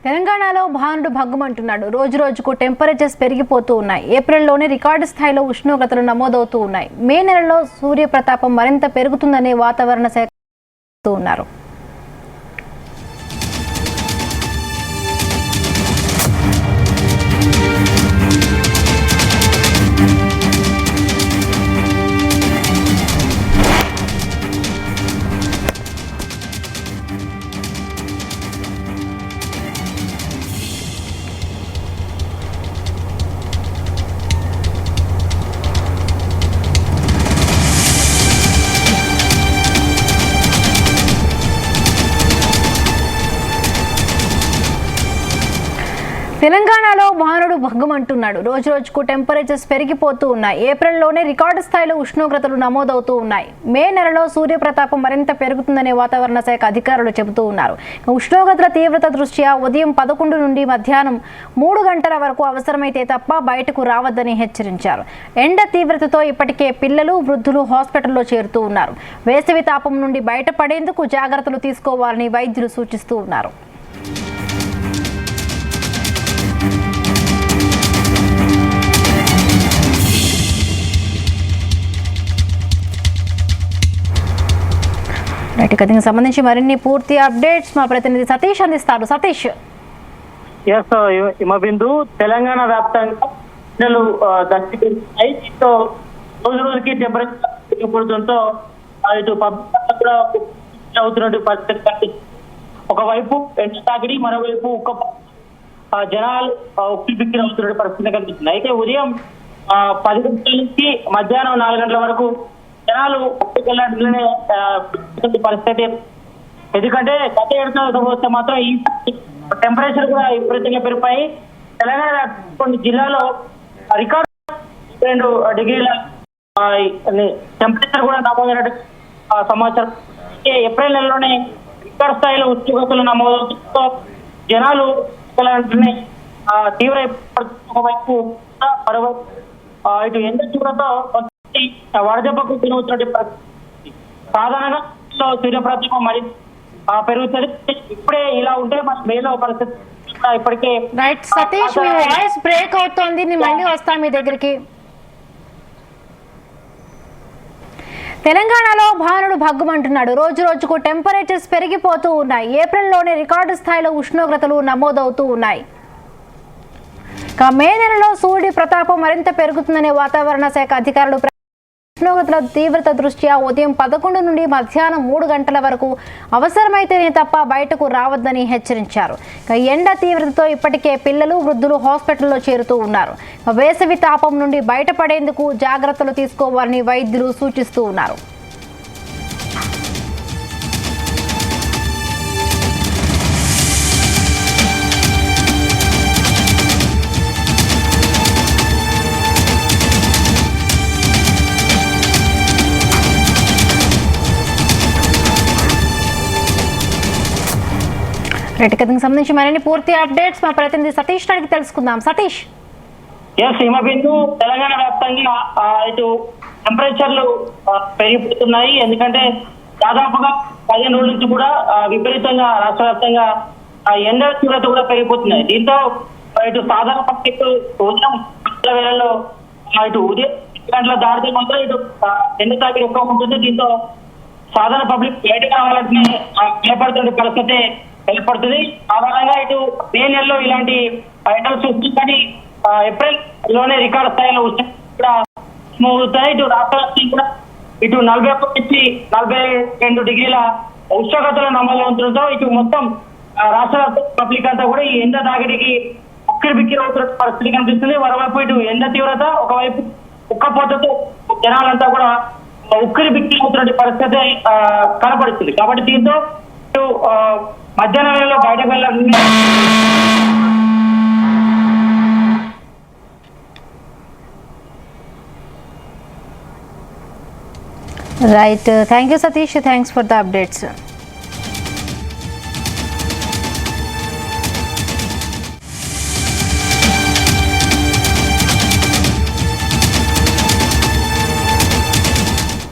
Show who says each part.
Speaker 1: తెలంగాణలో భానుడు భగ్గుమంటున్నాడు. రోజు రోజుకు టెంపరేచర్స్ పెరిగిపోతూ ఉన్నాయి. ఏప్రిల్లోనే రికార్డు స్థాయిలో ఉష్ణోగ్రతలు నమోదవుతూ ఉన్నాయి. మే నెలలో సూర్యప్రతాపం మరింత పెరుగుతుందనే వాతావరణ శాఖ ఉన్నారు. తెలంగాణలో భానుడు భగ్గుమంటున్నాడు. రోజు రోజుకు టెంపరేచర్స్ పెరిగిపోతూ ఉన్నాయి. ఏప్రిల్లోనే రికార్డు స్థాయిలో ఉష్ణోగ్రతలు నమోదవుతూ ఉన్నాయి. మే నెలలో సూర్యప్రతాపం మరింత పెరుగుతుందనే వాతావరణ శాఖ అధికారులు చెబుతూ ఉన్నారు. ఉష్ణోగ్రతల తీవ్రత దృష్ట్యా ఉదయం 11 నుండి మధ్యాహ్నం 3 గంటల వరకు అవసరమైతే తప్ప బయటకు రావద్దని హెచ్చరించారు. ఎండ తీవ్రతతో ఇప్పటికే పిల్లలు, వృద్ధులు హాస్పిటల్లో చేరుతూ ఉన్నారు. వేసవి తాపం నుండి బయటపడేందుకు జాగ్రత్తలు తీసుకోవాలని వైద్యులు సూచిస్తూ ఉన్నారు. దీనికి సంబంధించి మరిన్ని పూర్తి అప్డేట్స్ మా ప్రతినిధి సతీష్ అందిస్తారు. సతీష్.
Speaker 2: హిమబిందు, తెలంగాణ వ్యాప్తంగా ఎండలు దర్శిస్తున్నాయి. దీంతో రోజు రోజుకి టెంపరేచర్ పెరిగిపోవడంతో ఇటు పబ్లిక్ కూడా అవుతున్నటువంటి పరిస్థితి. ఒకవైపు ఎండ తాకిడి, మరోవైపు జనాలు ఉక్కిరి బిక్కిరి అవుతున్న పరిస్థితి కనిపిస్తుంది. అయితే ఉదయం 10 గంటల నుంచి మధ్యాహ్నం 4 గంటల వరకు జనాలు వెళ్ళే పరిస్థితి. ఎందుకంటే గత ఏడాదితో పోస్తే మాత్రం ఈ టెంపరేచర్ కూడా విపరీతంగా పెరిగిపోయి తెలంగాణ కొన్ని జిల్లాలో రికార్డు 2 డిగ్రీల టెంపరేచర్ కూడా నమోదైనట్టు సమాచారం. ఏప్రిల్ నెలలోనే రికార్డు స్థాయిలో ఉష్ణోగ్రతలు నమోదవుతుందో జనాలు తీవ్ర ఒకవైపు మరోవైపు ఇటు ఎండ తీవ్రతో వడదెబ్బకు తినవుతున్నటువంటి పరిస్థితి. సాధారణంగా సూర్యప్రతాపం మరి పెరుగుతుంది. ఇప్పుడే ఇలా ఉంటే మన మేలో పరిస్థితి ఇప్పటికే.
Speaker 1: రైట్ సతీష్, మీ వాయిస్ బ్రేక్ అవుతోంది. నేను మళ్ళీ వస్తా మీ దగ్గరికి. తెలంగాణలో భానుడు భగ్గుమంటున్నాడు. రోజు రోజుకు టెంపరేచర్స్ పెరిగిపోతూ ఉన్నాయి. ఏప్రిల్లోనే రికార్డు స్థాయిలో ఉష్ణోగ్రతలు నమోదవుతూ ఉన్నాయి. మే నెలలో సూర్య ప్రతాపం మరింత పెరుగుతుందనే వాతావరణ శాఖ అధికారులు ఉష్ణోగ్రతల తీవ్రత దృష్ట్యా ఉదయం 11 నుండి మధ్యాహ్నం 3 గంటల వరకు అవసరమైతేనే తప్ప బయటకు రావద్దని హెచ్చరించారు. ఎండ తీవ్రతతో ఇప్పటికే పిల్లలు, వృద్ధులు హాస్పిటల్లో చేరుతూ ఉన్నారు. వేసవి తాపం నుండి బయటపడేందుకు జాగ్రత్తలు తీసుకోవాలని వైద్యులు సూచిస్తూ ఉన్నారు. దీనికి సంబంధించి మరిన్ని పూర్తి అప్డేట్స్ మా ప్రతినిధి సతీష్ అడిగి తెలుసుకుందాం. సతీష్.
Speaker 2: హిమబిందు, తెలంగాణ వ్యాప్తంగా ఇటు టెంపరేచర్లు పెరిగిపోతున్నాయి. ఎందుకంటే దాదాపుగా 15 రోజుల నుంచి కూడా విపరీతంగా రాష్ట్ర వ్యాప్తంగా ఎండ తీవ్రత కూడా పెరిగిపోతున్నాయి. దీంతో ఇటు సాధారణ పబ్లిక్ ఉదయం వేళల్లో ఇటు ఉదయం 2 గంటల దాటితే మాత్రం ఇటు ఎండ తాకిడి ఎక్కువ ఉంటుంది. దీంతో సాధారణ పబ్లిక్ బయటకు రావాలంటే భయపడుతున్న పరిస్థితి ఏర్పడుతుంది. సాధారణంగా ఇటు మే నెలలో ఇలాంటి ఎండలు చూస్తుంది, కానీ ఏప్రిల్ లోనే రికార్డు స్థాయిలో కూడా నమోదవుతాయి. ఇటు రాష్ట్ర కూడా ఇటు 41 నుంచి 42 డిగ్రీల ఉష్ణోగ్రతలు నమోదవుతుండటంతో ఇటు మొత్తం రాష్ట్ర పబ్లిక్ అంతా కూడా ఈ ఎండ తాకిడికి ఉక్కిరి బిక్కిరి అవుతున్న పరిస్థితి కనిపిస్తుంది. మరోవైపు ఇటు ఎండ తీవ్రత, ఒకవైపు ఉక్కపోతతో జనాలంతా కూడా ఉక్కిరి బిక్కిరి అవుతున్న పరిస్థితి కనపడుతుంది. కాబట్టి దీంతో మధ్యాహ్నం వేళలో బయటకు వెళ్ళాలి.
Speaker 1: Right, thank you Satish, thanks for the updates.